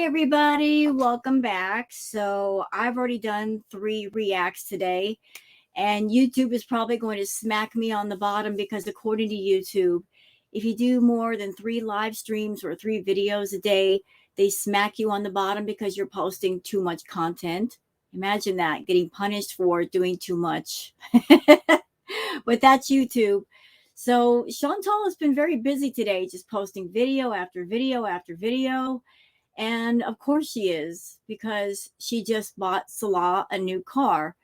everybody, welcome back. So I've already done 3 reacts today, and YouTube is probably going to smack me on the bottom because according to YouTube, if you do more than 3 live streams or 3 videos a day, they smack you on the bottom because you're posting too much content. Imagine that, getting punished for doing too much. But that's YouTube. So Chantal has been very busy today, just posting video after video after video. And of course she is, because she just bought Salah a new car,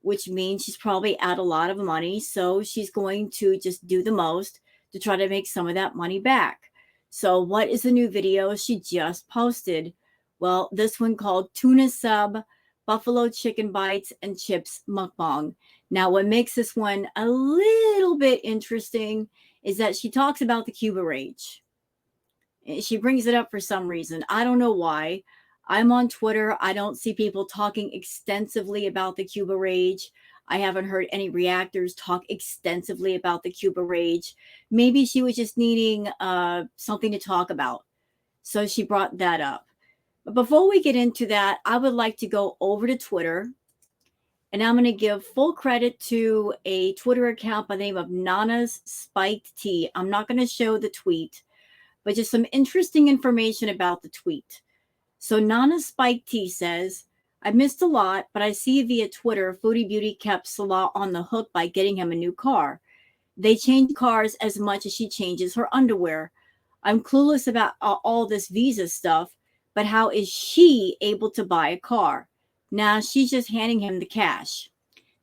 which means she's probably out a lot of money. So she's going to just do the most to try to make some of that money back. So what is the new video she just posted? Well, this one called Tuna Sub, Buffalo Chicken Bites and Chips Mukbang. Now, what makes this one a little bit interesting is that she talks about the Cuba rage. She brings it up for some reason. I don't know why. I'm on Twitter. I don't see people talking extensively about the Cuba rage. I haven't heard any reactors talk extensively about the Cuba rage. Maybe she was just needing something to talk about. So she brought that up. But before we get into that, I would like to go over to Twitter. And I'm going to give full credit to a Twitter account by the name of Nana's Spiked Tea. I'm not going to show the tweet, but just some interesting information about the tweet. So Nana Spike T says, I missed a lot, but I see via Twitter, Foodie Beauty kept Salah on the hook by getting him a new car. They change cars as much as she changes her underwear. I'm clueless about all this visa stuff, but how is she able to buy a car? Now she's just handing him the cash.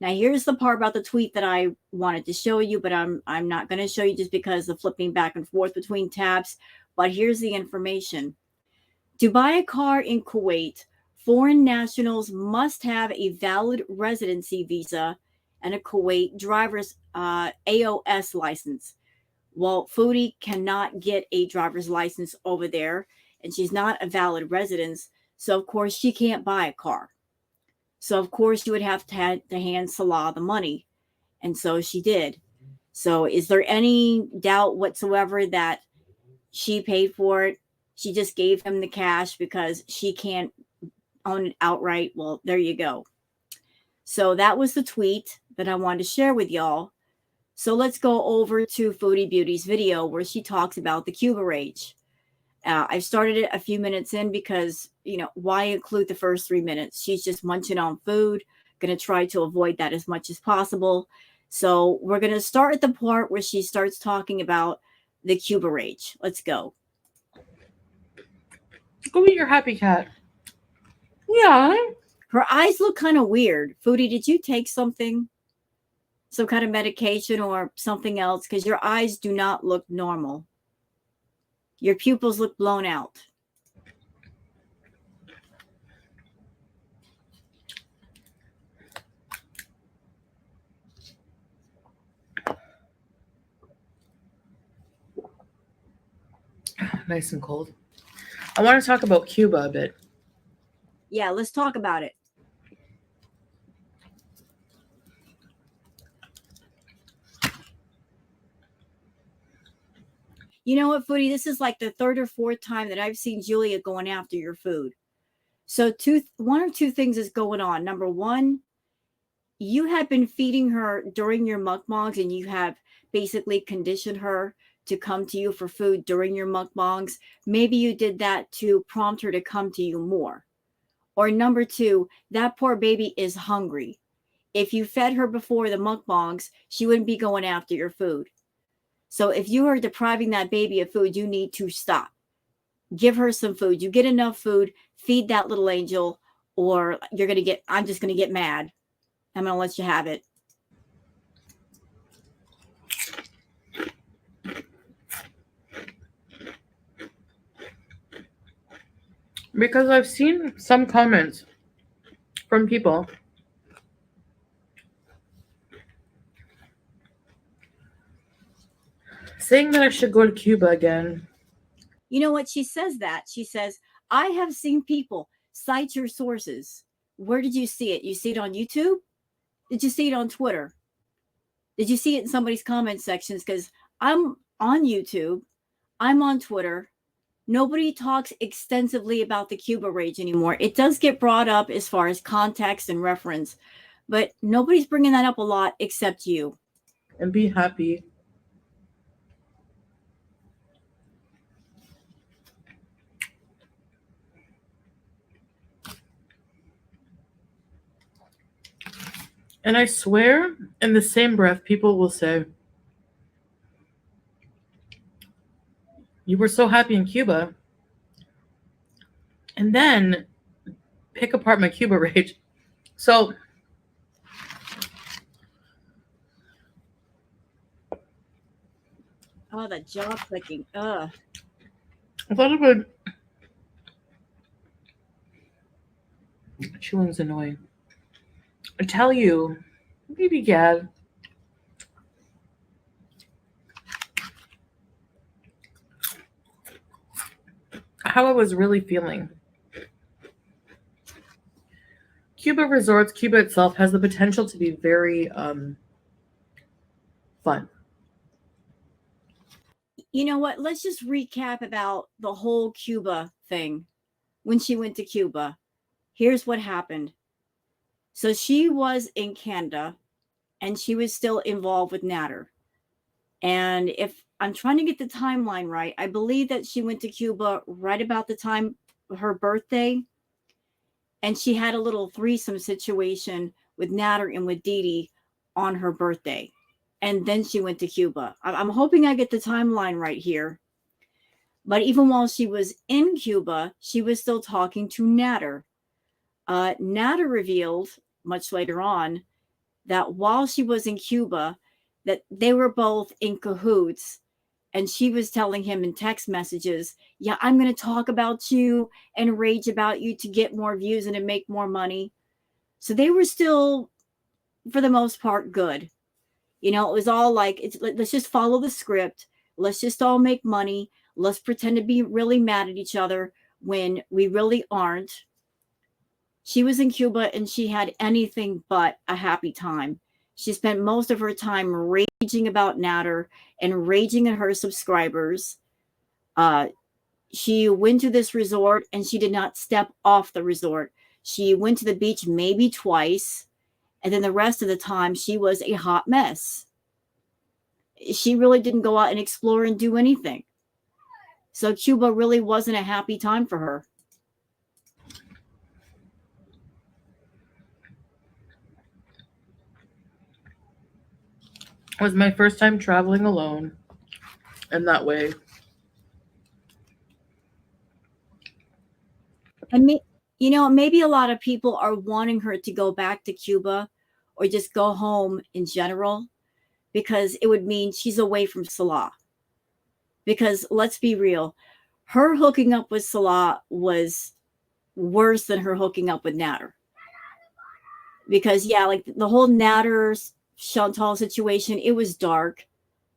Now here's the part about the tweet that I wanted to show you, but I'm not going to show you just because of flipping back and forth between tabs. But here's the information. To buy a car in Kuwait, foreign nationals must have a valid residency visa and a Kuwait driver's AOS license. Well, Foodie cannot get a driver's license over there, and she's not a valid resident. So, of course, she can't buy a car. So, of course, you would have to hand Salah the money. And so she did. So is there any doubt whatsoever that she paid for it? She just gave him the cash because she can't own it outright. Well, there you go. So that was the tweet that I wanted to share with y'all. So let's go over to Foodie Beauty's video where she talks about the Cuba rage. I started it a few minutes in because, why include the first 3 minutes? She's just munching on food, going to try to avoid that as much as possible. So we're going to start at the part where she starts talking about the Cuba rage. Let's go. Go eat your happy cat. Yeah. Her eyes look kind of weird. Foodie, did you take something? Some kind of medication or something else? Because your eyes do not look normal. Your pupils look blown out. Nice and cold. I want to talk about Cuba a bit. Yeah, let's talk about it. You know what, Foodie? This is like the 3rd or 4th time that I've seen Julia going after your food. So one or two things is going on. Number one, you have been feeding her during your mukbangs, and you have basically conditioned her to come to you for food during your mukbangs. Maybe you did that to prompt her to come to you more. Or number two, that poor baby is hungry. If you fed her before the mukbangs, she wouldn't be going after your food. So if you are depriving that baby of food, you need to stop. Give her some food. You get enough food, feed that little angel, or I'm just going to get mad. I'm going to let you have it. Because I've seen some comments from people saying that I should go to Cuba again. You know what? She says that. She says, I have seen people. Cite your sources. Where did you see it? You see it on YouTube? Did you see it on Twitter? Did you see it in somebody's comment sections? Because I'm on YouTube. I'm on Twitter. nobody talks extensively about the Cuba rage anymore. It does get brought up as far as context and reference, but nobody's bringing that up a lot except you. And be happy. And I swear, in the same breath, people will say, you were so happy in Cuba. And then pick apart my Cuba rage. So, Oh, that jaw clicking. Ugh. I thought it would. Chewing's annoying. I tell you, maybe Gad. How I was really feeling. Cuba resorts, Cuba itself has the potential to be very fun. You know what? Let's just recap about the whole Cuba thing when she went to Cuba. Here's what happened. So she was in Canada and she was still involved with Natter. And if I'm trying to get the timeline right, I believe that she went to Cuba right about the time of her birthday. And she had a little threesome situation with Natter and with Dee Dee on her birthday. And then she went to Cuba. I'm hoping I get the timeline right here. But even while she was in Cuba, she was still talking to Natter. Natter revealed much later on that while she was in Cuba, that they were both in cahoots. And she was telling him in text messages, yeah, I'm going to talk about you and rage about you to get more views and to make more money. So they were still, for the most part, good. You know, it was all like, let's just follow the script. Let's just all make money. Let's pretend to be really mad at each other when we really aren't. She was in Cuba and she had anything but a happy time. She spent most of her time raging about Natter and raging at her subscribers. She went to this resort and she did not step off the resort. She went to the beach maybe twice, and then the rest of the time she was a hot mess. She really didn't go out and explore and do anything. So Cuba really wasn't a happy time for her. It was my first time traveling alone in that way. And you know, maybe a lot of people are wanting her to go back to Cuba or just go home in general, because it would mean she's away from Salah. Because let's be real, her hooking up with Salah was worse than her hooking up with Natter. Because yeah, like the whole Natter Chantal situation, it was dark.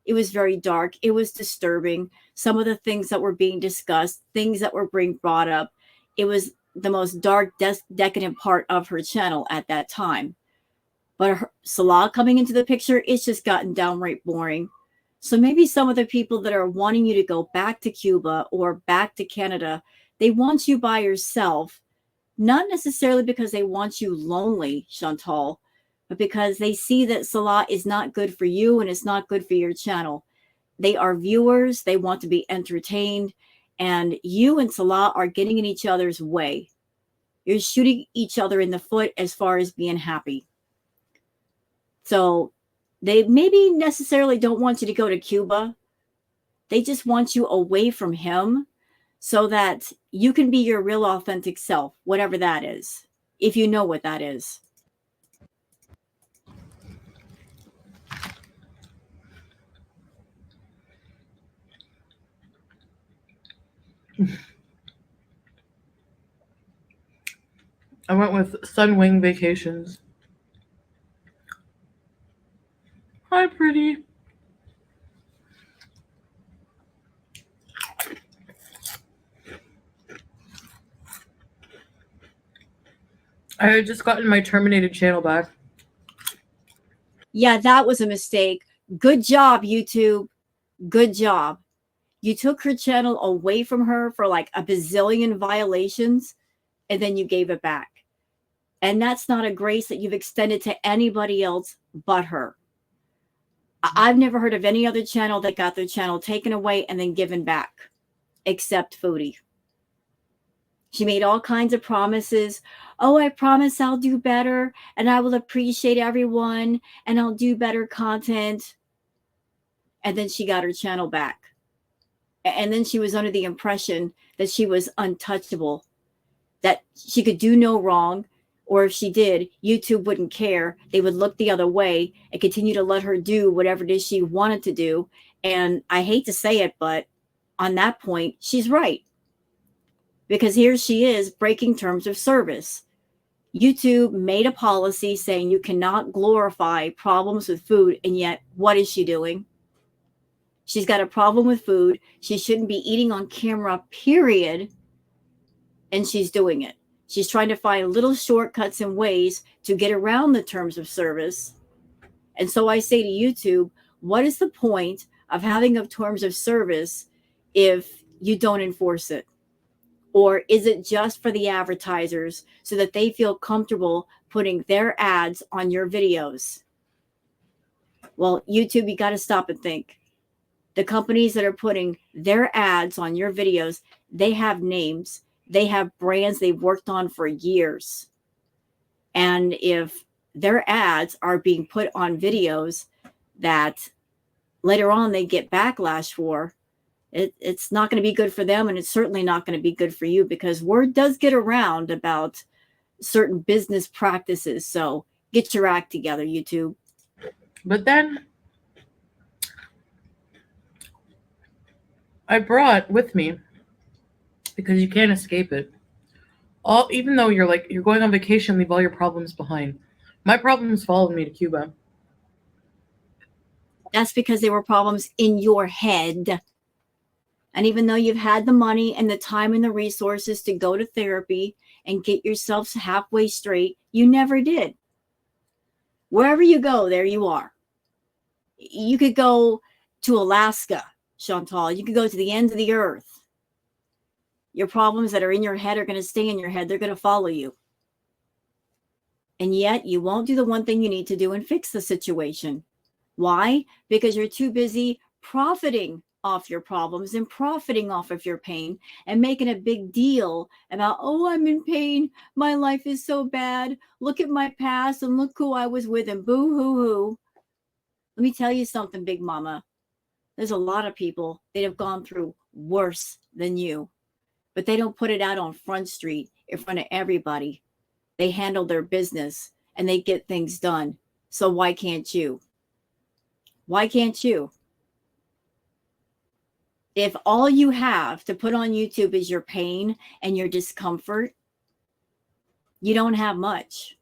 It was very dark. It was disturbing. Some of the things that were being discussed, things that were being brought up, it was the most dark, decadent part of her channel at that time. But Salah coming into the picture, it's just gotten downright boring. So maybe some of the people that are wanting you to go back to Cuba or back to Canada, they want you by yourself, not necessarily because they want you lonely, Chantal, but because they see that Salah is not good for you and it's not good for your channel. They are viewers, they want to be entertained, and you and Salah are getting in each other's way. You're shooting each other in the foot as far as being happy. So they maybe necessarily don't want you to go to Cuba. They just want you away from him so that you can be your real authentic self, whatever that is, if you know what that is. I went with Sunwing Vacations. Hi, pretty. I had just gotten my terminated channel back. Yeah, that was a mistake. Good job, YouTube. Good job. You took her channel away from her for like a bazillion violations, and then you gave it back. And that's not a grace that you've extended to anybody else but her. I've never heard of any other channel that got their channel taken away and then given back, except Foodie. She made all kinds of promises. Oh, I promise I'll do better and I will appreciate everyone and I'll do better content. And then she got her channel back. And then she was under the impression that she was untouchable, that she could do no wrong, or if she did, YouTube wouldn't care. They would look the other way and continue to let her do whatever it is she wanted to do. And I hate to say it, but on that point, she's right. Because here she is breaking terms of service. YouTube made a policy saying you cannot glorify problems with food, and yet what is she doing? She's got a problem with food. She shouldn't be eating on camera, period. And she's doing it. She's trying to find little shortcuts and ways to get around the terms of service. And so I say to YouTube, what is the point of having a terms of service if you don't enforce it? Or is it just for the advertisers so that they feel comfortable putting their ads on your videos? Well, YouTube, you got to stop and think. The companies that are putting their ads on your videos, they have names. They have brands they've worked on for years. And if their ads are being put on videos that later on they get backlash for, it's not going to be good for them. And it's certainly not going to be good for you, because word does get around about certain business practices. So get your act together, YouTube. But then I brought with me, because you can't escape it, even though you're going on vacation, leave all your problems behind. My problems followed me to Cuba. That's because they were problems in your head. And even though you've had the money and the time and the resources to go to therapy and get yourself halfway straight, you never did. Wherever you go, there you are. You could go to Alaska, Chantal. You could go to the ends of the earth. Your problems that are in your head are going to stay in your head. They're going to follow you. And yet you won't do the one thing you need to do and fix the situation. Why? Because you're too busy profiting off your problems and profiting off of your pain and making a big deal about, oh, I'm in pain. My life is so bad. Look at my past and look who I was with and boo hoo hoo. Let me tell you something, Big Mama. There's a lot of people that have gone through worse than you, but they don't put it out on Front Street in front of everybody. They handle their business and they get things done. So why can't you? Why can't you? If all you have to put on YouTube is your pain and your discomfort, you don't have much.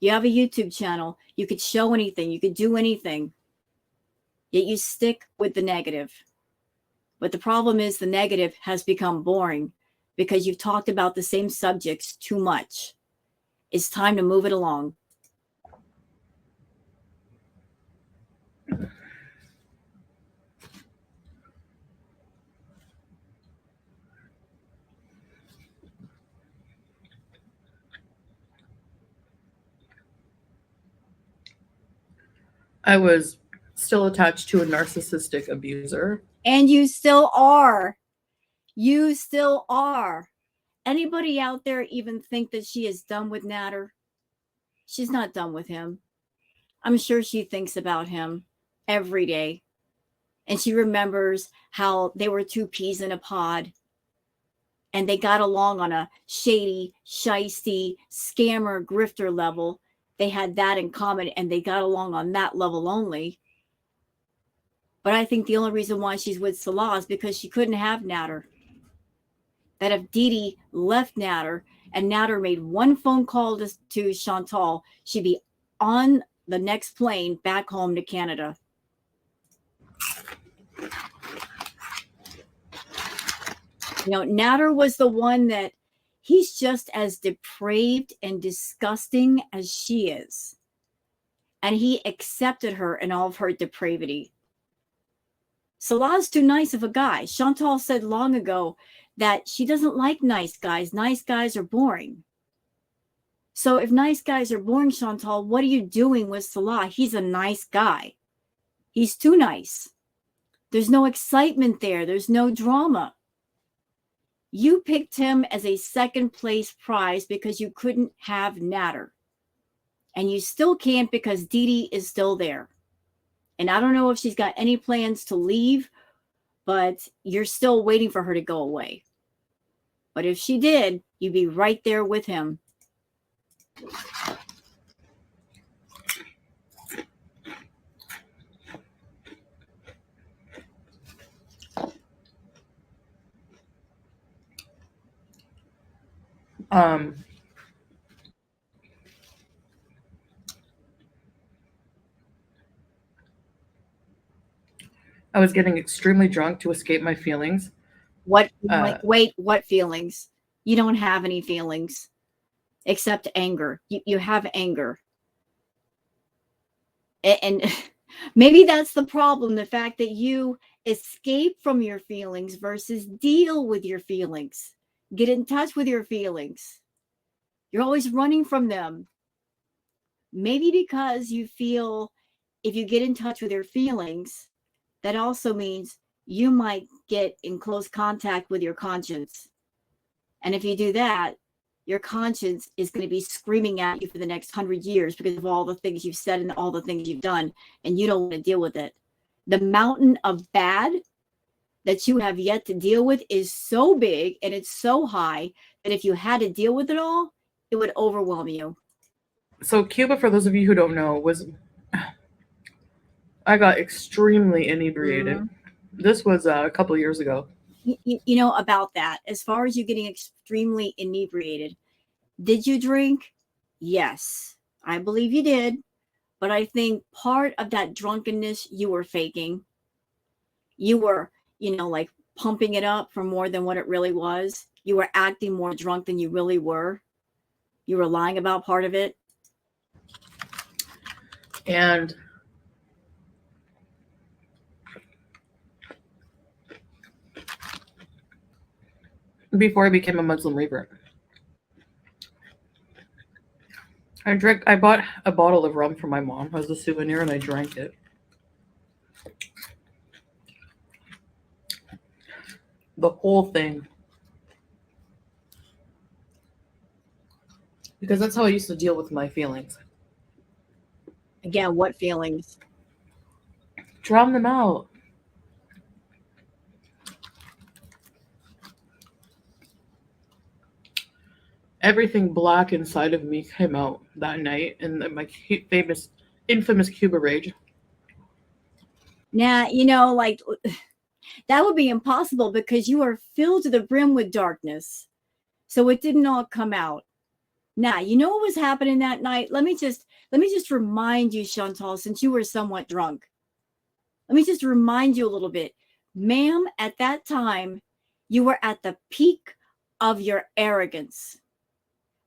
You have a YouTube channel. You could show anything. You could do anything. Yet you stick with the negative. But the problem is the negative has become boring because you've talked about the same subjects too much. It's time to move it along. I was still attached to a narcissistic abuser. And you still are. You still are. Anybody out there even think that she is done with Natter? She's not done with him. I'm sure she thinks about him every day. And she remembers how they were two peas in a pod. And they got along on a shady, shisty, scammer, grifter level. They had that in common, and they got along on that level only. But I think the only reason why she's with Salah is because she couldn't have Natter. That if Dee Dee left Natter and Natter made one phone call to Chantal, she'd be on the next plane back home to Canada. You know, Natter was the one that he's just as depraved and disgusting as she is. And he accepted her in all of her depravity. Salah's too nice of a guy. Chantal said long ago that she doesn't like nice guys. Nice guys are boring. So if nice guys are boring, Chantal, what are you doing with Salah? He's a nice guy. He's too nice. There's no excitement there. There's no drama. You picked him as a second place prize because you couldn't have Natter. And you still can't because Dee Dee is still there. And I don't know if she's got any plans to leave, but you're still waiting for her to go away. But if she did, you'd be right there with him. I was getting extremely drunk to escape my feelings. What feelings? You don't have any feelings except anger. You have anger. And maybe that's the problem, the fact that you escape from your feelings versus deal with your feelings. Get in touch with your feelings. You're always running from them. Maybe because you feel if you get in touch with your feelings, that also means you might get in close contact with your conscience. And if you do that, your conscience is going to be screaming at you for the next 100 years because of all the things you've said and all the things you've done, and you don't want to deal with it. The mountain of bad that you have yet to deal with is so big and it's so high that if you had to deal with it all, it would overwhelm you. So Cuba, for those of you who don't know, I got extremely inebriated. Mm-hmm. This was a couple of years ago. You know about that. As far as you getting extremely inebriated, did you drink? Yes, I believe you did. But I think part of that drunkenness you were faking. You were, like pumping it up for more than what it really was. You were acting more drunk than you really were. You were lying about part of it. And before I became a Muslim revert, I bought a bottle of rum for my mom as a souvenir, and I drank it. The whole thing. Because that's how I used to deal with my feelings. Again, what feelings? Drown them out. Everything black inside of me came out that night in my infamous Cuba rage. Now, like that would be impossible because you are filled to the brim with darkness. So it didn't all come out. Now, you know what was happening that night? Let me just remind you, Chantal, since you were somewhat drunk. Let me just remind you a little bit. Ma'am, at that time, you were at the peak of your arrogance.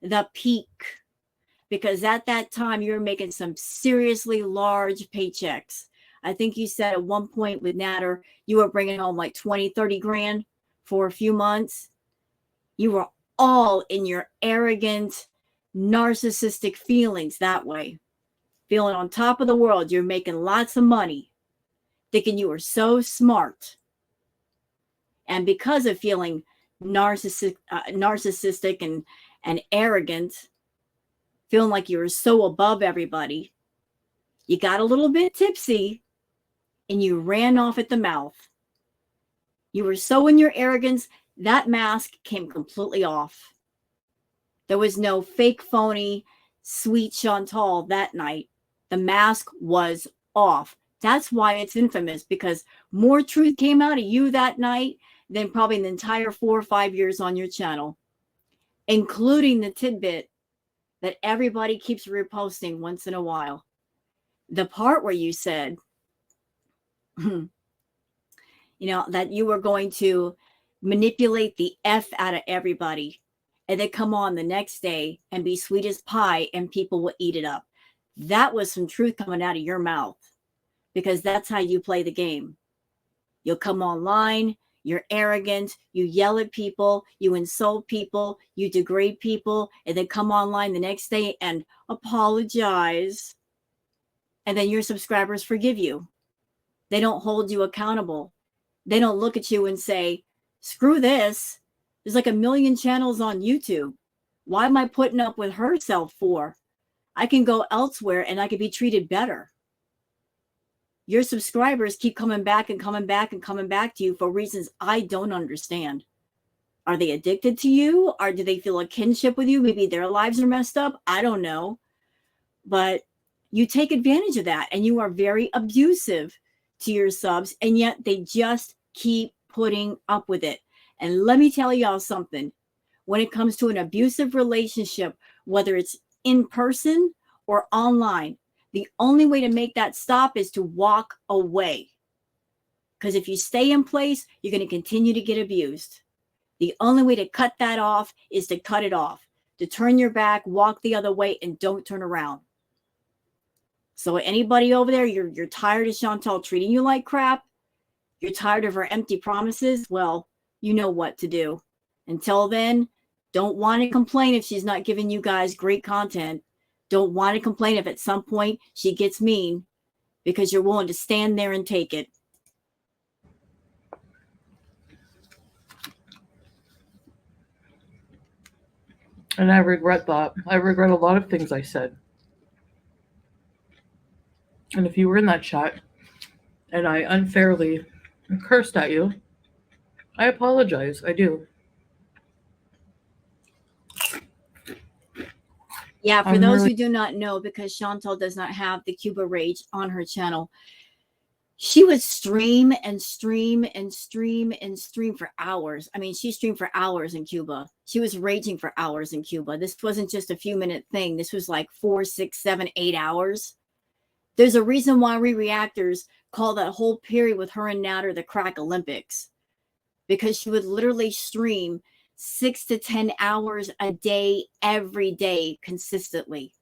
The peak. Because at that time, you were making some seriously large paychecks. I think you said at one point with Natter, you were bringing home like 20, 30 grand for a few months. You were all in your arrogant, narcissistic feelings that way. Feeling on top of the world, you're making lots of money, thinking you were so smart. And because of feeling narcissistic and arrogant, feeling like you were so above everybody, you got a little bit tipsy and you ran off at the mouth. You were so in your arrogance, that mask came completely off. There was no fake, phony, sweet Chantal that night. The mask was off. That's why it's infamous, because more truth came out of you that night than probably the entire 4 or 5 years on your channel, including the tidbit that everybody keeps reposting once in a while. The part where you said, that you were going to manipulate the F out of everybody and then come on the next day and be sweet as pie and people will eat it up. That was some truth coming out of your mouth, because that's how you play the game. You'll come online, you're arrogant, you yell at people, you insult people, you degrade people, and then come online the next day and apologize. And then your subscribers forgive you. They don't hold you accountable. They don't look at you and say, screw this. There's like a million channels on YouTube. Why am I putting up with herself for? I can go elsewhere and I can be treated better. Your subscribers keep coming back and coming back and coming back to you for reasons I don't understand. Are they addicted to you? Or do they feel a kinship with you? Maybe their lives are messed up. I don't know. But you take advantage of that and you are very abusive to your subs, and yet they just keep putting up with it. And let me tell y'all something. When it comes to an abusive relationship, whether it's in person or online, the only way to make that stop is to walk away. Because if you stay in place, you're going to continue to get abused. The only way to cut that off is to cut it off, to turn your back, walk the other way, and don't turn around. So anybody over there, you're tired of Chantal treating you like crap, you're tired of her empty promises, well, you know what to do. Until then, don't want to complain if she's not giving you guys great content. Don't want to complain if at some point she gets mean, because you're willing to stand there and take it. And I regret that. I regret a lot of things I said. And if you were in that chat and I unfairly cursed at you, I apologize. I do. Yeah, for those who do not know, because Chantal does not have the Cuba Rage on her channel, she would stream and stream and stream and stream for hours. I mean, she streamed for hours in Cuba. She was raging for hours in Cuba. This wasn't just a few minute thing. This was like 4, 6, 7, 8 hours. There's a reason why we reactors call that whole period with her and Natter the Crack Olympics, because she would literally stream 6 to 10 hours a day, every day, consistently,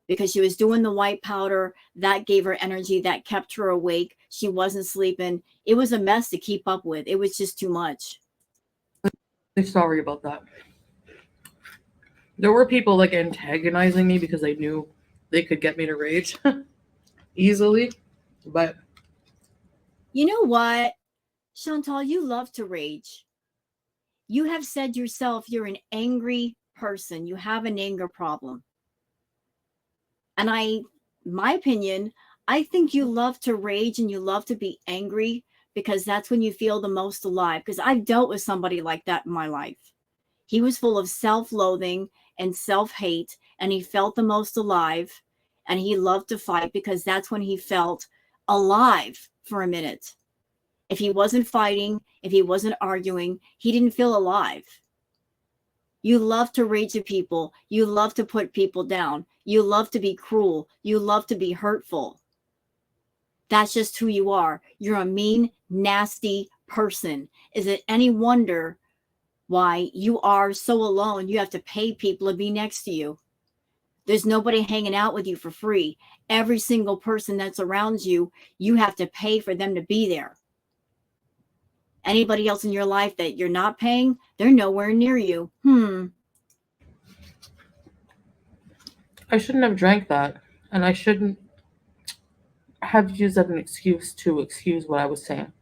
because she was doing the white powder. That gave her energy, that kept her awake. She wasn't sleeping. It was a mess to keep up with. It was just too much. I'm sorry about that. There were people like antagonizing me because they knew they could get me to rage easily. But you know what, Chantal, you love to rage. You have said yourself you're an angry person. You have an anger problem. And my opinion, I think you love to rage and you love to be angry because that's when you feel the most alive. Because I've dealt with somebody like that in my life. He was full of self-loathing and self-hate, and he felt the most alive, and he loved to fight because that's when he felt alive for a minute. If he wasn't fighting, if he wasn't arguing, he didn't feel alive. You love to rage at people. You love to put people down. You love to be cruel. You love to be hurtful. That's just who you are. You're a mean, nasty person. Is it any wonder why you are so alone? You have to pay people to be next to you. There's nobody hanging out with you for free. Every single person that's around you, you have to pay for them to be there. Anybody else in your life that you're not paying, they're nowhere near you. I shouldn't have drank that, and I shouldn't have used that as an excuse to excuse what I was saying.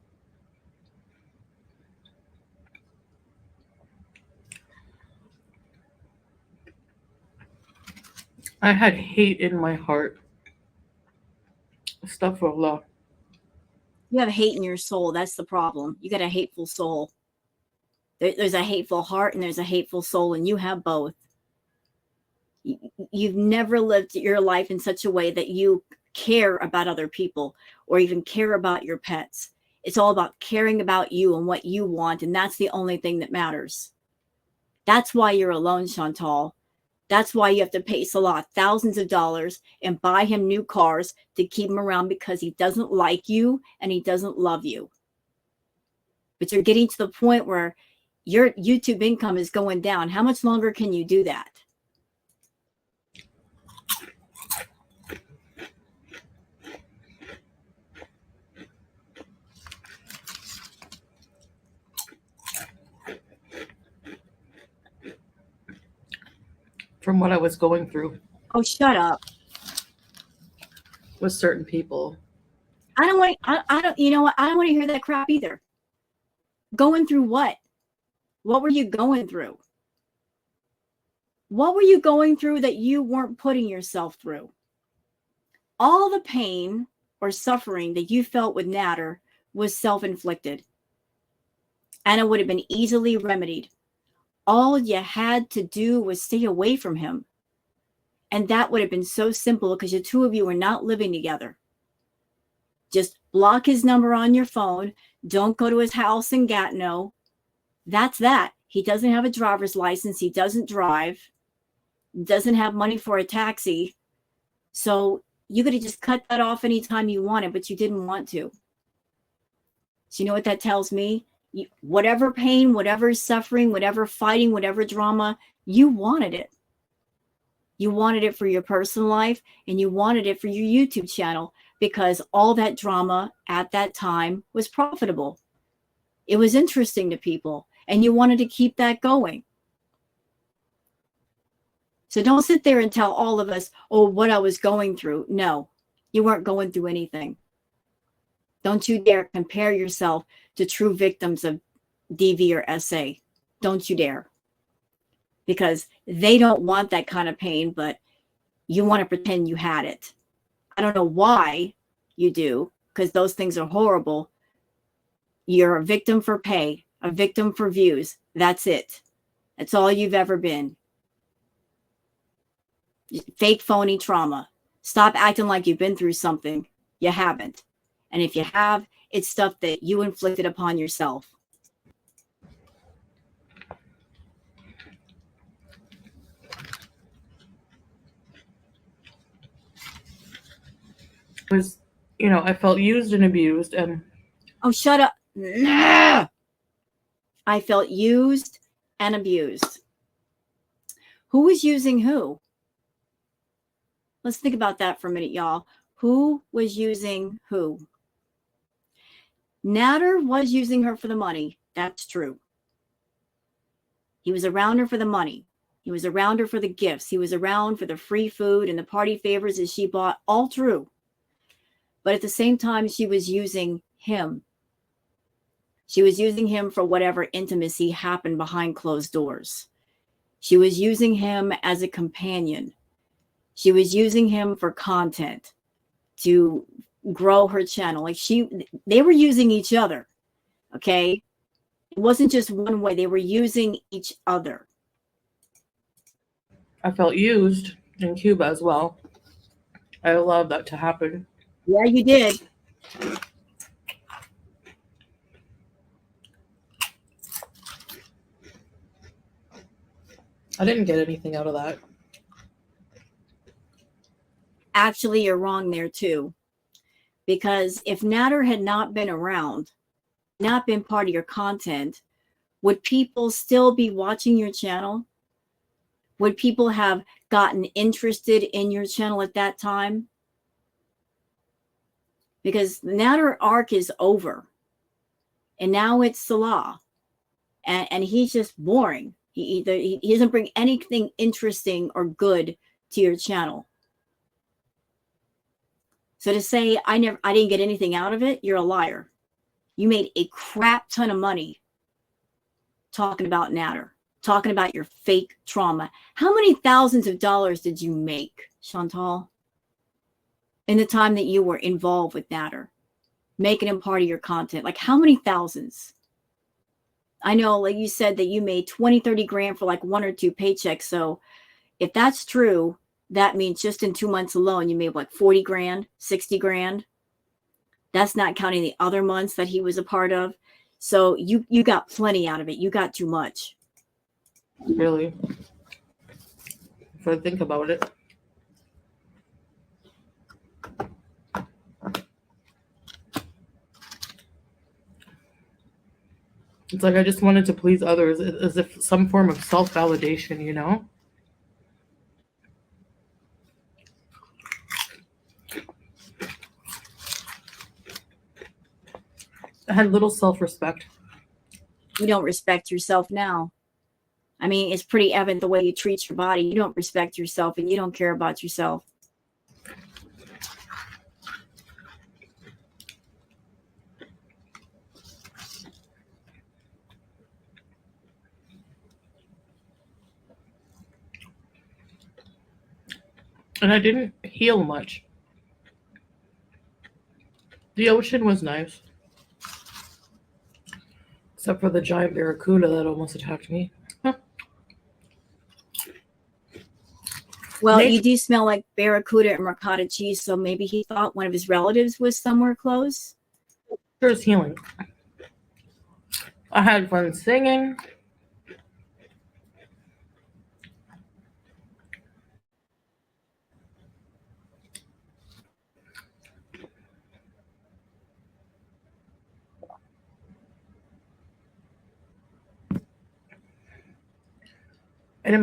I had hate in my heart. Astaghfirullah. You have hate in your soul. That's the problem. You got a hateful soul. There's a hateful heart and there's a hateful soul, and you have both. You've never lived your life in such a way that you care about other people or even care about your pets. It's all about caring about you and what you want, and that's the only thing that matters. That's why you're alone, Chantal. That's why you have to pay Salah thousands of dollars and buy him new cars to keep him around, because he doesn't like you and he doesn't love you. But you're getting to the point where your YouTube income is going down. How much longer can you do that? from what I was going through Oh, shut up. with certain people. I don't want. I don't. You know what? I don't want to hear that crap either. Going through what? What were you going through? What were you going through that you weren't putting yourself through? All the pain or suffering that you felt with Natter was self-inflicted, and it would have been easily remedied. All you had to do was stay away from him. And that would have been so simple because the two of you were not living together. Just block his number on your phone. Don't go to his house in Gatineau. That's that. He doesn't have a driver's license. He doesn't drive. Doesn't have money for a taxi. So you could have just cut that off anytime you wanted, but you didn't want to. So you know what that tells me? Whatever pain, whatever suffering, whatever fighting, whatever drama, you wanted it. You wanted it for your personal life, and you wanted it for your YouTube channel because all that drama at that time was profitable. It was interesting to people, and you wanted to keep that going. So don't sit there and tell all of us, oh, what I was going through. No, you weren't going through anything. Don't you dare compare yourself to true victims of DV or SA. Don't you dare. Because they don't want that kind of pain, but you want to pretend you had it. I don't know why you do, because those things are horrible. You're a victim for pay, a victim for views. That's it. That's all you've ever been. Fake, phony trauma. Stop acting like you've been through something. You haven't. And if you have, it's stuff that you inflicted upon yourself. Was, I felt used and abused, and oh, shut up. Nah. I felt used and abused. Who was using who? Let's think about that for a minute, y'all. Who was using who? Natter was using her for the money. That's true. He was around her for the money. He was around her for the gifts. He was around for the free food and the party favors that she bought. All true. But at the same time, she was using him. She was using him for whatever intimacy happened behind closed doors. She was using him as a companion. She was using him for content to grow her channel. They were using each other. Okay. It wasn't just one way. They were using each other. I felt used in Cuba as well. I allowed that to happen. Yeah, you did. I didn't get anything out of that. Actually, you're wrong there too. Because if Natter had not been around, not been part of your content, would people still be watching your channel? Would people have gotten interested in your channel at that time? Because Natter arc is over. And now it's Salah. And he's just boring. He doesn't bring anything interesting or good to your channel. So to say I didn't get anything out of it, you're a liar. You made a crap ton of money talking about Natter, talking about your fake trauma. How many thousands of dollars did you make, Chantal, in the time that you were involved with Natter, making him part of your content? Like how many thousands? I know, like you said, that you made 20, 30 grand for like 1 or 2 paychecks. So if that's true, that means just in 2 months alone, you made like 40 grand, 60 grand. That's not counting the other months that he was a part of. So you got plenty out of it. You got too much. Really? If I think about it. It's like I just wanted to please others as if some form of self-validation, I had little self-respect. You don't respect yourself now. I mean, it's pretty evident the way you treat your body. You don't respect yourself and you don't care about yourself. And I didn't heal much. The ocean was nice. Except for the giant barracuda that almost attacked me. Well, you Nature do smell like barracuda and ricotta cheese, so maybe he thought one of his relatives was somewhere close. is healing. I had fun singing. And in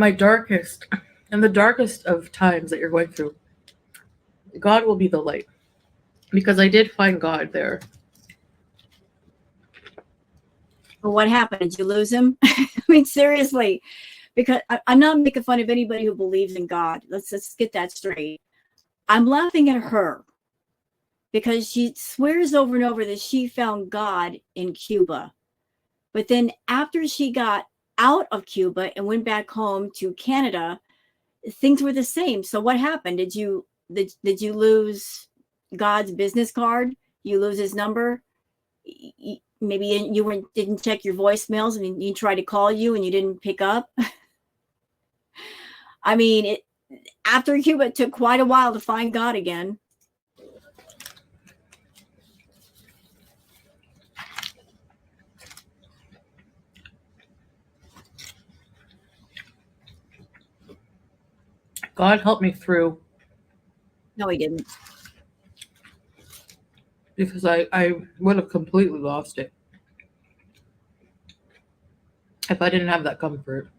the darkest of times that you're going through, God will be the light. Because I did find God there. But what happened? Did you lose him? I mean, seriously, because I'm not making fun of anybody who believes in God. Let's get that straight. I'm laughing at her because she swears over and over that she found God in Cuba. But then after she got out of Cuba and went back home to Canada, things were the same. So what happened? Did you lose God's business card? You lose his number? Maybe you didn't check your voicemails and you tried to call you and you didn't pick up. I mean, after Cuba, it took quite a while to find God again. God helped me through. No, he didn't. Because I would have completely lost it if I didn't have that comfort.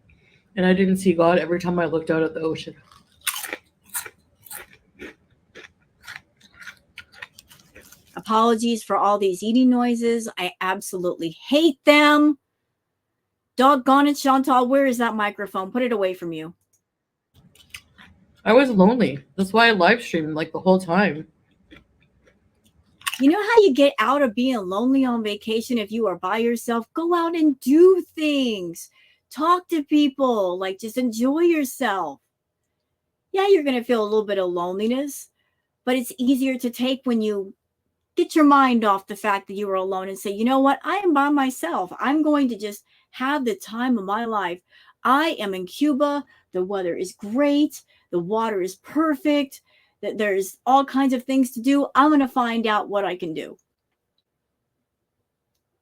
And I didn't see God every time I looked out at the ocean. Apologies for all these eating noises. I absolutely hate them. Doggone it, Chantal, where is that microphone? Put it away from you. I was lonely. That's why I live streamed like the whole time. You know how you get out of being lonely on vacation if you are by yourself? Go out and do things. Talk to people. Like, just enjoy yourself. Yeah, you're going to feel a little bit of loneliness, but it's easier to take when you get your mind off the fact that you were alone and say, you know what? I am by myself. I'm going to just have the time of my life. I am in Cuba. The weather is great. The water is perfect. There's all kinds of things to do. I'm going to find out what I can do.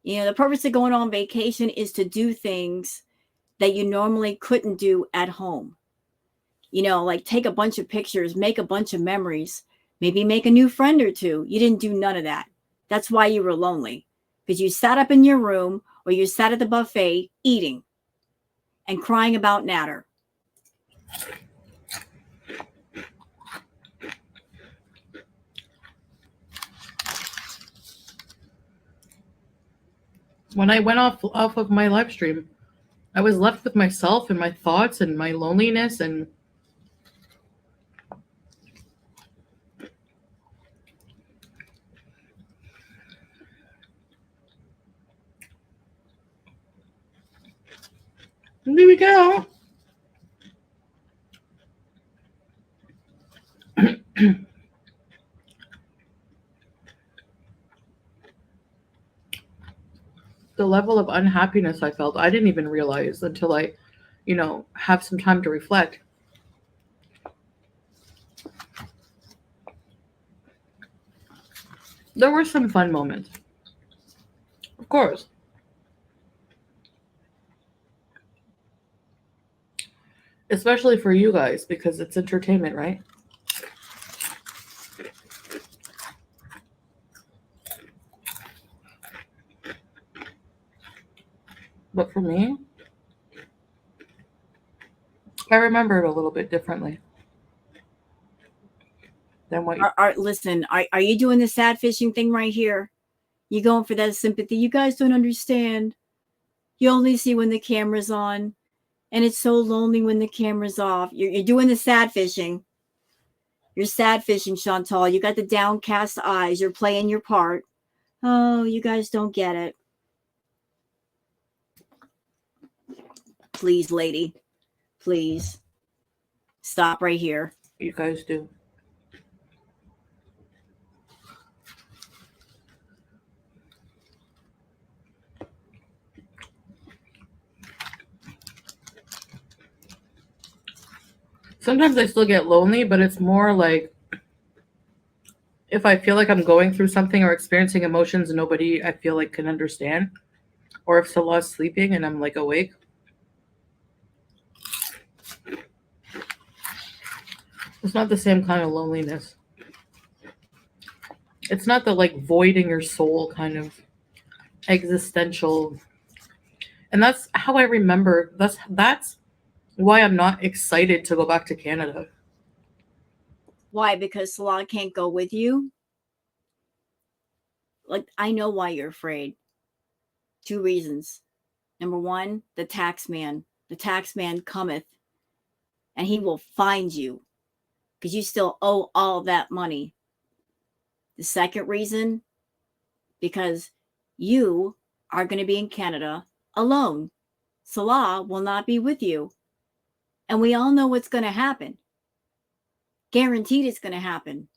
You know, the purpose of going on vacation is to do things that you normally couldn't do at home. You know, like take a bunch of pictures, make a bunch of memories, maybe make a new friend or two. You didn't do none of that. That's why you were lonely, because you sat up in your room or you sat at the buffet eating and crying about natter. When I went off of my live stream, I was left with myself and my thoughts and my loneliness and here we go. The level of unhappiness I felt, I didn't even realize until I, have some time to reflect. There were some fun moments. Of course. Especially for you guys, because it's entertainment, right? But for me, I remember it a little bit differently than what you... Listen, are you doing the sad fishing thing right here? You going for that sympathy? You guys don't understand. You only see when the camera's on. And it's so lonely when the camera's off. You're doing the sad fishing. You're sad fishing, Chantal. You got the downcast eyes. You're playing your part. Oh, you guys don't get it. Please, lady. Please. Stop right here. You guys do. Sometimes I still get lonely, but it's more like if I feel like I'm going through something or experiencing emotions nobody I feel like can understand, or if Salah's sleeping and I'm like awake. It's not the same kind of loneliness. It's not the like void in your soul kind of existential. And that's how I remember. That's why I'm not excited to go back to Canada. Why? Because Salah can't go with you? Like, I know why you're afraid. 2 reasons. Number 1, the tax man. The tax man cometh, and he will find you because you still owe all that money. The second reason, because you are going to be in Canada alone. Salah will not be with you. And we all know what's going to happen. Guaranteed it's going to happen.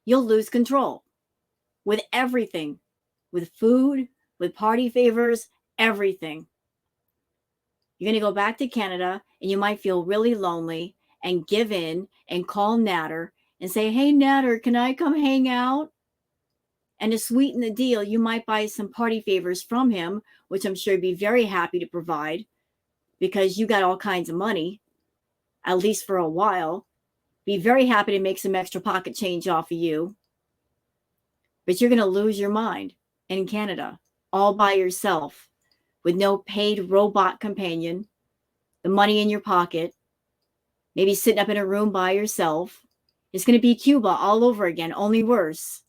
You'll lose control with everything, with food, with party favors, everything. You're going to go back to Canada and you might feel really lonely and give in and call Natter and say, hey, Natter, can I come hang out? And to sweeten the deal, you might buy some party favors from him, which I'm sure he'd be very happy to provide because you got all kinds of money, at least for a while. Be very happy to make some extra pocket change off of you. But you're going to lose your mind in Canada all by yourself with no paid robot companion, the money in your pocket, maybe sitting up in a room by yourself. It's going to be Cuba all over again, only worse.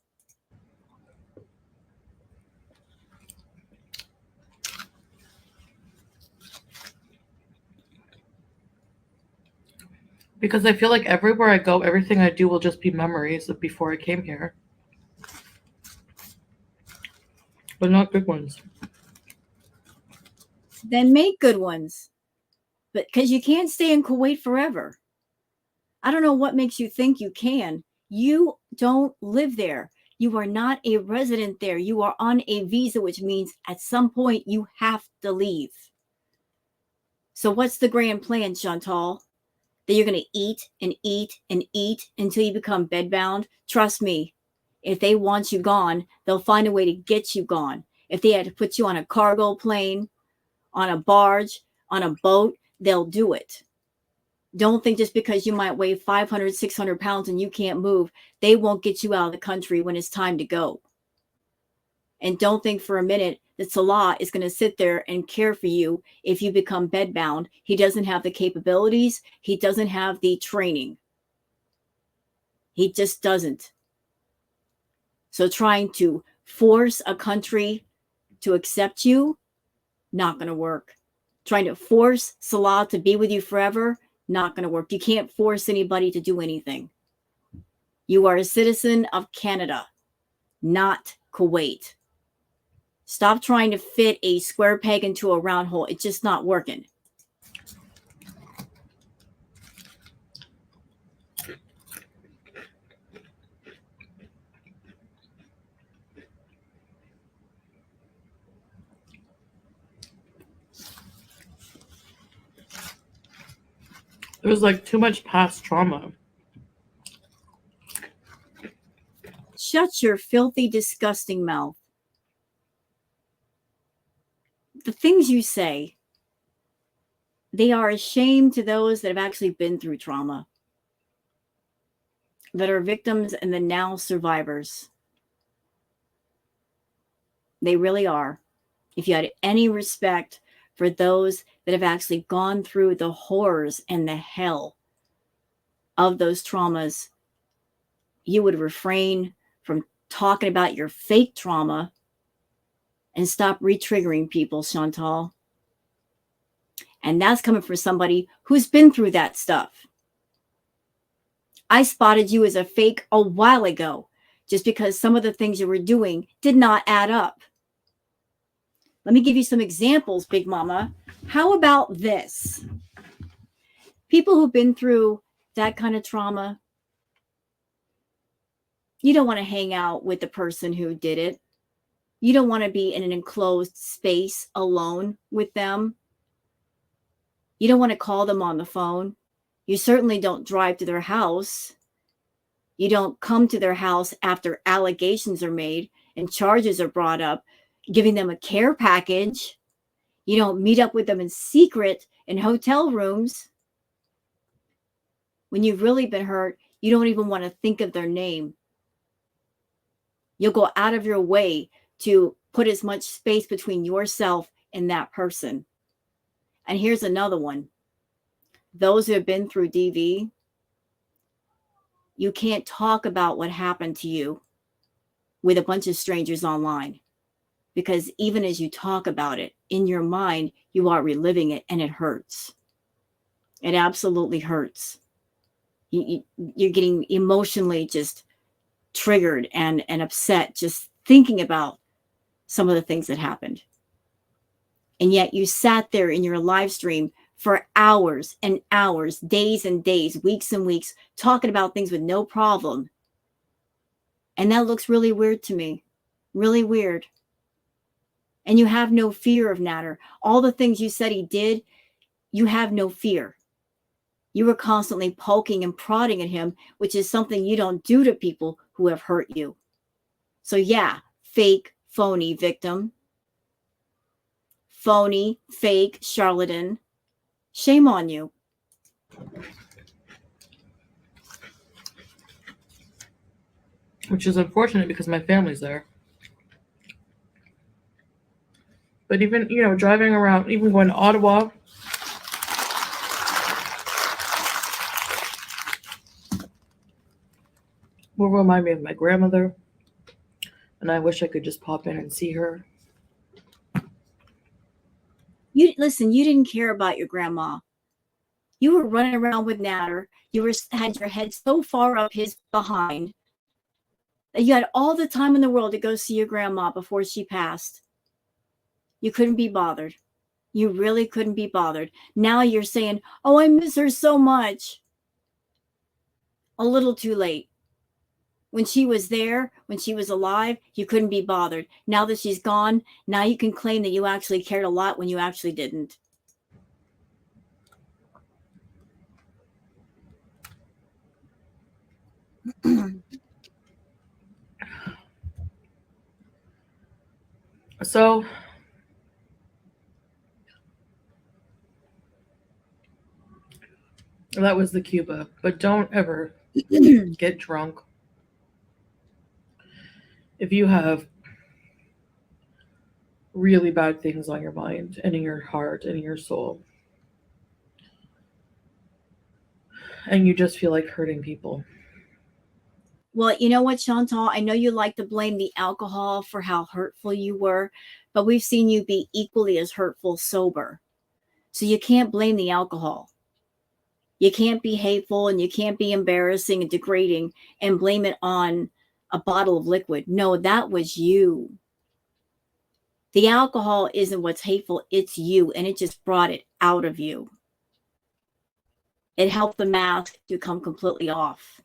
Because I feel like everywhere I go, everything I do will just be memories of before I came here. But not good ones. Then make good ones. But because you can't stay in Kuwait forever. I don't know what makes you think you can. You don't live there. You are not a resident there. You are on a visa, which means at some point you have to leave. So what's the grand plan, Chantal? That you're going to eat and eat and eat until you become bedbound? Trust me, if they want you gone, they'll find a way to get you gone. If they had to put you on a cargo plane, on a barge, on a boat, they'll do it. Don't think just because you might weigh 500, 600 pounds and you can't move, they won't get you out of the country when it's time to go. And don't think for a minute that Salah is going to sit there and care for you if you become bedbound. He doesn't have the capabilities. He doesn't have the training. He just doesn't. So trying to force a country to accept you, not going to work. Trying to force Salah to be with you forever, not going to work. You can't force anybody to do anything. You are a citizen of Canada, not Kuwait. Stop trying to fit a square peg into a round hole. It's just not working. There's like too much past trauma. Shut your filthy, disgusting mouth. The things you say, they are a shame to those that have actually been through trauma, that are victims and the now survivors. They really are. If you had any respect for those that have actually gone through the horrors and the hell of those traumas, you would refrain from talking about your fake trauma and stop re-triggering people, Chantal. And that's coming from somebody who's been through that stuff. I spotted you as a fake a while ago, just because some of the things you were doing did not add up. Let me give you some examples, Big Mama. How about this? People who've been through that kind of trauma, you don't want to hang out with the person who did it. You don't want to be in an enclosed space alone with them. You don't want to call them on the phone. You certainly don't drive to their house. You don't come to their house after allegations are made and charges are brought up, giving them a care package. You don't meet up with them in secret in hotel rooms. When you've really been hurt, you don't even want to think of their name. You'll go out of your way to put as much space between yourself and that person. And here's another one. Those who have been through DV, you can't talk about what happened to you with a bunch of strangers online, because even as you talk about it in your mind, you are reliving it, and it hurts. It absolutely hurts. You're getting emotionally just triggered and upset just thinking about some of the things that happened. And yet you sat there in your live stream for hours and hours, days and days, weeks and weeks, talking about things with no problem. And that looks really weird to me. Really weird. And you have no fear of Natter. All the things you said he did, you have no fear. You were constantly poking and prodding at him, which is something you don't do to people who have hurt you. So yeah, fake, phony victim. Phony, fake, charlatan. Shame on you. Which is unfortunate because my family's there. But even, driving around, even going to Ottawa, will remind me of my grandmother. And I wish I could just pop in and see her. You didn't care about your grandma. You were running around with Natter. You had your head so far up his behind that you had all the time in the world to go see your grandma before she passed. You couldn't be bothered. You really couldn't be bothered. Now you're saying, oh, I miss her so much. A little too late. When she was there, when she was alive, you couldn't be bothered. Now that she's gone, now you can claim that you actually cared a lot when you actually didn't. So that was the Cuba. But don't ever get drunk if you have really bad things on your mind and in your heart and in your soul. And you just feel like hurting people. Well, you know what, Chantal? I know you like to blame the alcohol for how hurtful you were, but we've seen you be equally as hurtful sober. So you can't blame the alcohol. You can't be hateful and you can't be embarrassing and degrading and blame it on a bottle of liquid. No, that was you. The alcohol isn't what's hateful, it's you, and it just brought it out of you. It helped the mask to come completely off.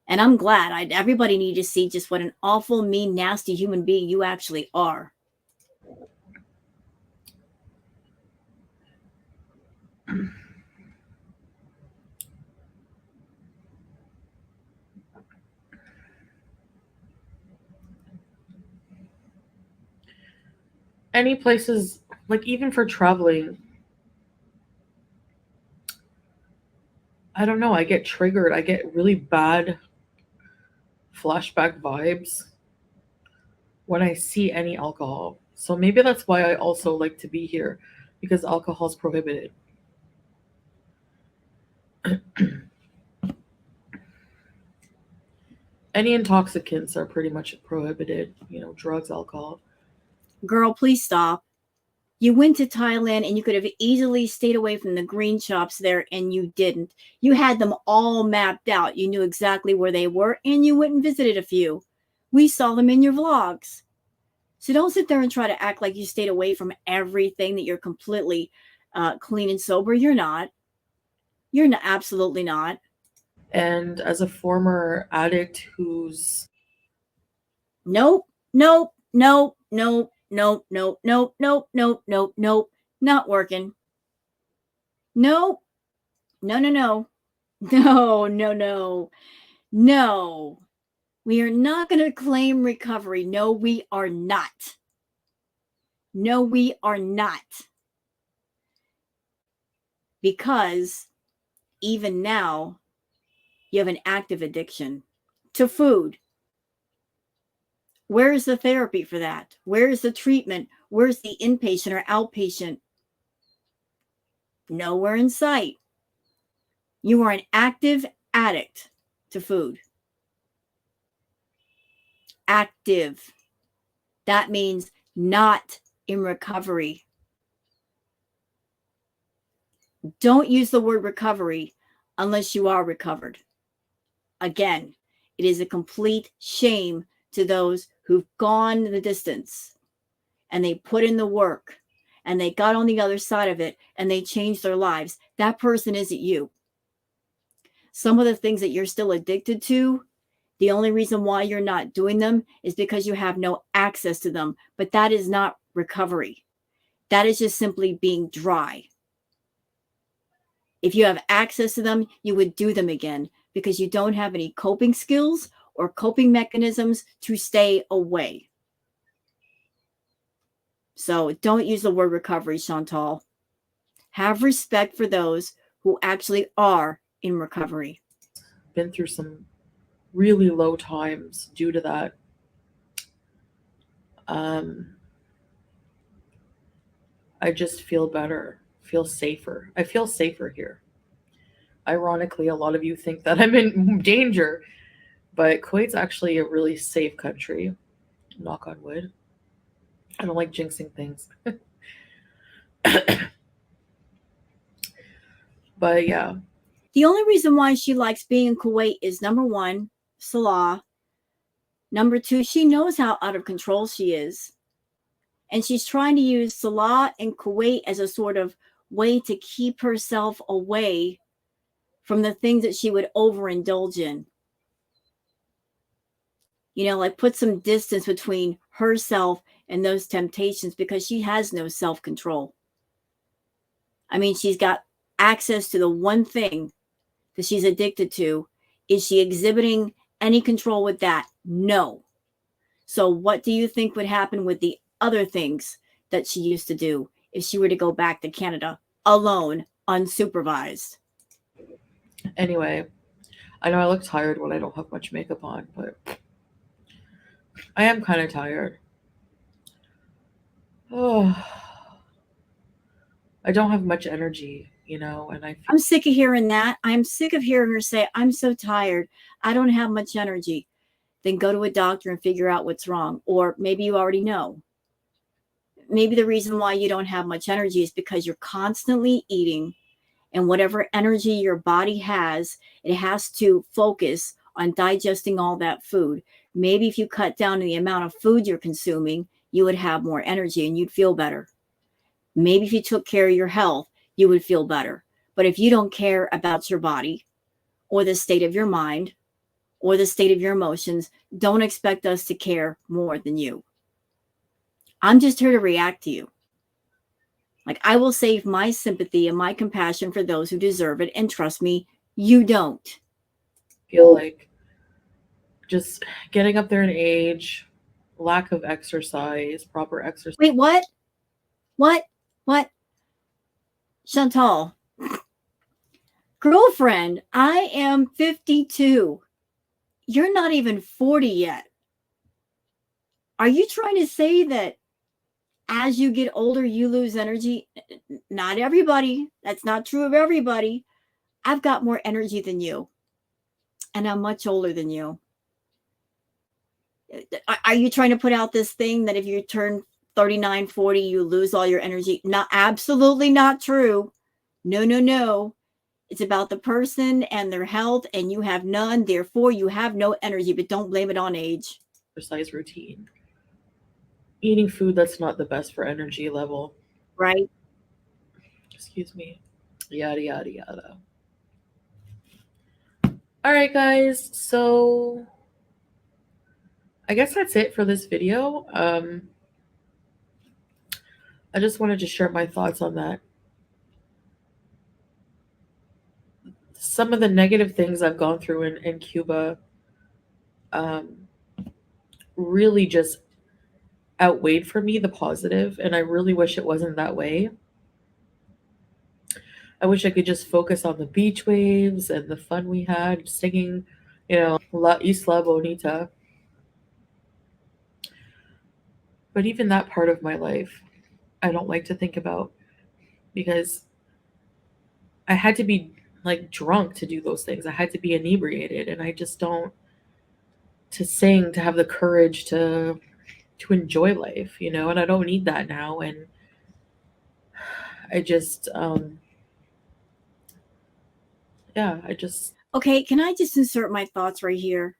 And I'm glad. Everybody needed to see just what an awful, mean, nasty human being you actually are. Any places, like even for traveling, I don't know, I get triggered. I get really bad flashback vibes when I see any alcohol. So maybe that's why I also like to be here, because alcohol is prohibited. Any intoxicants are pretty much prohibited, drugs, alcohol. Girl, please stop. You went to Thailand and you could have easily stayed away from the green shops there, and you didn't. You had them all mapped out. You knew exactly where they were, and you went and visited a few. We saw them in your vlogs. So don't sit there and try to act like you stayed away from everything, that you're completely clean and sober. You're not. You're not, absolutely not. And as a former addict who's Nope, nope, nope, nope, nope, nope, nope, nope, nope, nope, nope. Not working. Nope. No, no, no. No, no, no. No. We are not going to claim recovery. No, we are not. No, we are not. Because even now, you have an active addiction to food. Where is the therapy for that? Where is the treatment? Where's the inpatient or outpatient? Nowhere in sight. You are an active addict to food. Active. That means not in recovery. Don't use the word recovery unless you are recovered. Again, it is a complete shame to those who've gone the distance and they put in the work and they got on the other side of it and they changed their lives. That person isn't you. Some of the things that you're still addicted to, the only reason why you're not doing them is because you have no access to them. But that is not recovery. That is just simply being dry. If you have access to them, you would do them again because you don't have any coping skills or coping mechanisms to stay away. So don't use the word recovery, Chantal. Have respect for those who actually are in recovery. been through some really low times due to that. Um, I just feel better, feel safer. I feel safer here. Ironically, a lot of you think that I'm in danger, but Kuwait's actually a really safe country. Knock on wood. I don't like jinxing things. But yeah, The only reason why she likes being in Kuwait is number one, Salah. Number two, she knows how out of control she is. And she's trying to use Salah and Kuwait as a sort of way to keep herself away from the things that she would overindulge in. You know, like put some distance between herself and those temptations because she has no self-control. I mean, she's got access to the one thing that she's addicted to. Is she exhibiting any control with that? No. So what do you think would happen with the other things that she used to do if she were to go back to Canada alone, unsupervised? anyway, I know I look tired when I don't have much makeup on, but I am kind of tired. Oh, I don't have much energy, and I feel I'm sick of hearing that. I'm sick of hearing her say, I'm so tired. I don't have much energy. Then go to a doctor and figure out what's wrong. Or maybe you already know. Maybe the reason why you don't have much energy is because you're constantly eating, and whatever energy your body has, it has to focus on digesting all that food. Maybe if you cut down the amount of food you're consuming, you would have more energy and you'd feel better. Maybe if you took care of your health, you would feel better. But if you don't care about your body or the state of your mind or the state of your emotions, don't expect us to care more than you. I'm just here to react to you. Like, I will save my sympathy and my compassion for those who deserve it. And trust me, you don't. like just getting up there in age, lack of exercise, proper exercise. Wait, what? What? What? Chantal, girlfriend, I am 52. You're not even 40 yet. Are you trying to say that as you get older, you lose energy? Not everybody. That's not true of everybody. I've got more energy than you, and I'm much older than you. Are you trying to put out this thing that if you turn 39, 40, you lose all your energy. Not absolutely not true. No, no, no. It's about the person and their health, and you have none. Therefore, you have no energy, but don't blame it on age. Exercise routine. Eating food that's not the best for energy level. Right? Excuse me. Yada, yada, yada. All right, guys. So I guess that's it for this video. I just wanted to share my thoughts on that. Some of the negative things I've gone through in Cuba um, really just outweighed for me the positive, and I really wish it wasn't that way. I wish I could just focus on the beach waves and the fun we had singing, La Isla Bonita. But even that part of my life, I don't like to think about because I had to be like drunk to do those things. I had to be inebriated, and I just don't to sing to have the courage to enjoy life, and I don't need that now. And I just yeah, I just Okay, can I just insert my thoughts right here?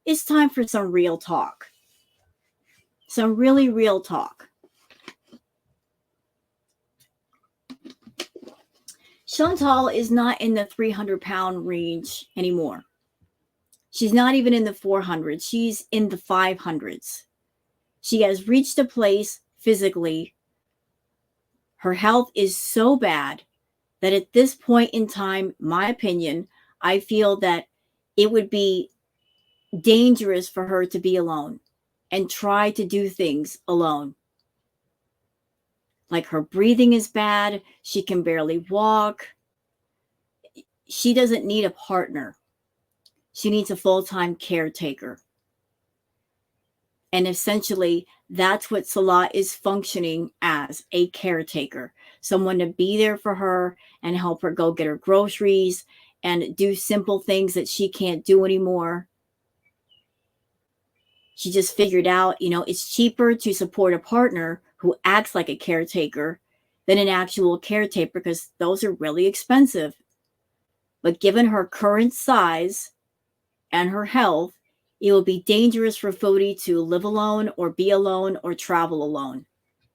It's time for some real talk. Some really real talk. Chantal is not in the 300-pound range anymore. She's not even in the 400s. She's in the 500s. She has reached a place physically. Her health is so bad that at this point in time, my opinion, I feel that it would be dangerous for her to be alone and try to do things alone. Like her breathing is bad. She can barely walk. She doesn't need a partner. She needs a full-time caretaker. And essentially, that's what Salah is functioning as, a caretaker. Someone to be there for her and help her go get her groceries and do simple things that she can't do anymore. She just figured out, it's cheaper to support a partner who acts like a caretaker than an actual caretaker because those are really expensive. But given her current size and her health, it will be dangerous for Fodi to live alone or be alone or travel alone.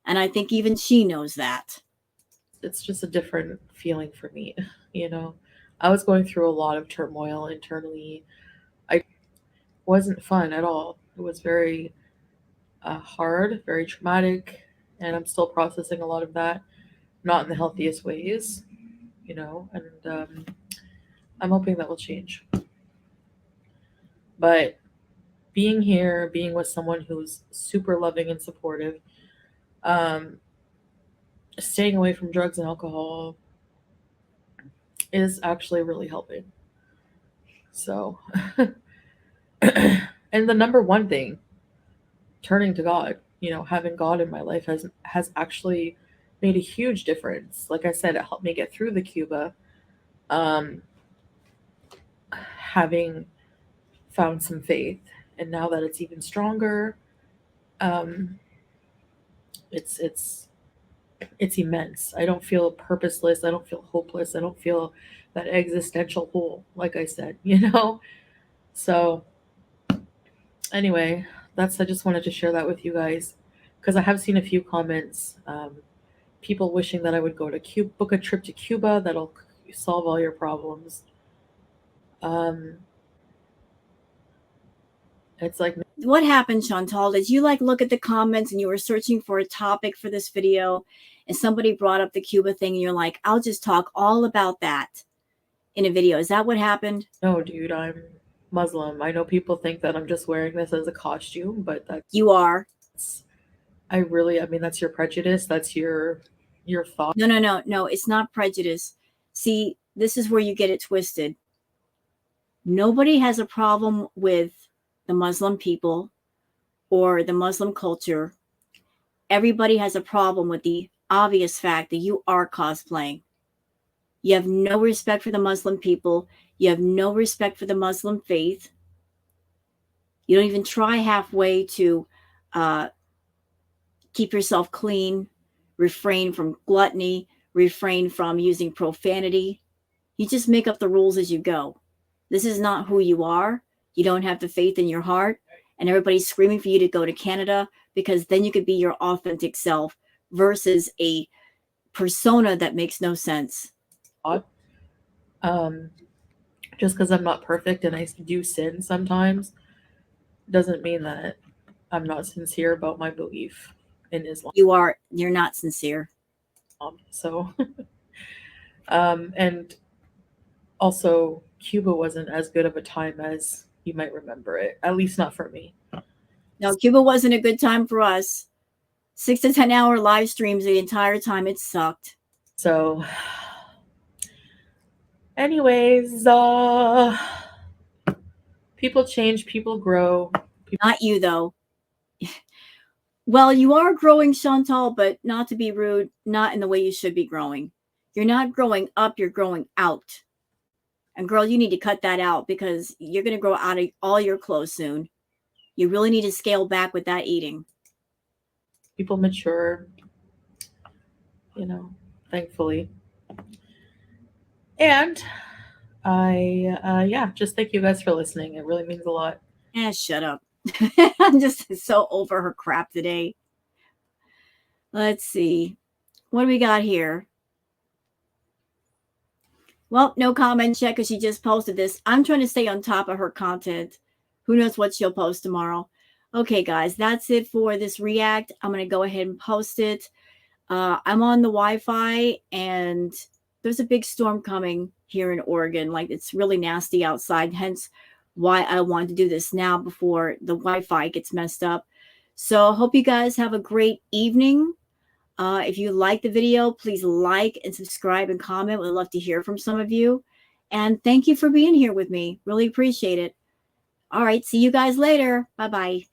And I think even she knows that. it's just a different feeling for me. I was going through a lot of turmoil internally. I wasn't fun at all. It was very hard, very traumatic, and I'm still processing a lot of that, not in the healthiest ways, and I'm hoping that will change. But being here, being with someone who's super loving and supportive, um, staying away from drugs and alcohol is actually really helping. So, and the number one thing, turning to God, having God in my life has actually made a huge difference. Like I said, it helped me get through the Cuba. Um, having found some faith, and now that it's even stronger, um, it's it's immense. I don't feel purposeless. I don't feel hopeless. I don't feel that existential hole, like I said, So anyway, I just wanted to share that with you guys because I have seen a few comments, people wishing that I would go to Cuba, book a trip to Cuba that'll solve all your problems. Um, it's like, what happened, Chantal? Did you look at the comments and you were searching for a topic for this video and somebody brought up the Cuba thing and you're like, I'll just talk all about that in a video? Is that what happened? no, dude, I'm Muslim. I know people think that I'm just wearing this as a costume, but you are. I mean, that's your prejudice. That's your thought. No, it's not prejudice. See, this is where you get it twisted. Nobody has a problem with the Muslim people or the Muslim culture. Everybody has a problem with the obvious fact that you are cosplaying. You have no respect for the Muslim people. You have no respect for the Muslim faith. You don't even try halfway to Keep yourself clean. Refrain from gluttony. Refrain from using profanity. You just make up the rules as you go. This is not who you are. You don't have the faith in your heart. And everybody's screaming for you to go to Canada because then you could be your authentic self versus a persona that makes no sense. Just because I'm not perfect and I do sin sometimes doesn't mean that I'm not sincere about my belief in Islam. You're not sincere. So, and also Cuba wasn't as good of a time as you might remember it, at least not for me. No, Cuba wasn't a good time for us. 6 to 10 hour live streams the entire time. It sucked. So, anyways, people change, people grow. Not you, though. Well, you are growing, Chantal, but not to be rude, not in the way you should be growing. You're not growing up, you're growing out. And girl, you need to cut that out because you're going to grow out of all your clothes soon. You really need to scale back with that eating. People mature, thankfully. And I just thank you guys for listening. It really means a lot. Shut up. I'm just so over her crap today. Let's see. What do we got here? Well, no comments yet because she just posted this. I'm trying to stay on top of her content. Who knows what she'll post tomorrow. Okay, guys, that's it for this react. I'm going to go ahead and post it. I'm on the Wi-Fi, and there's a big storm coming here in Oregon. Like, it's really nasty outside, hence why I wanted to do this now before the Wi-Fi gets messed up. So I hope you guys have a great evening. If you like the video, please like and subscribe and comment. We'd love to hear from some of you. And thank you for being here with me. Really appreciate it. All right. See you guys later. Bye-bye.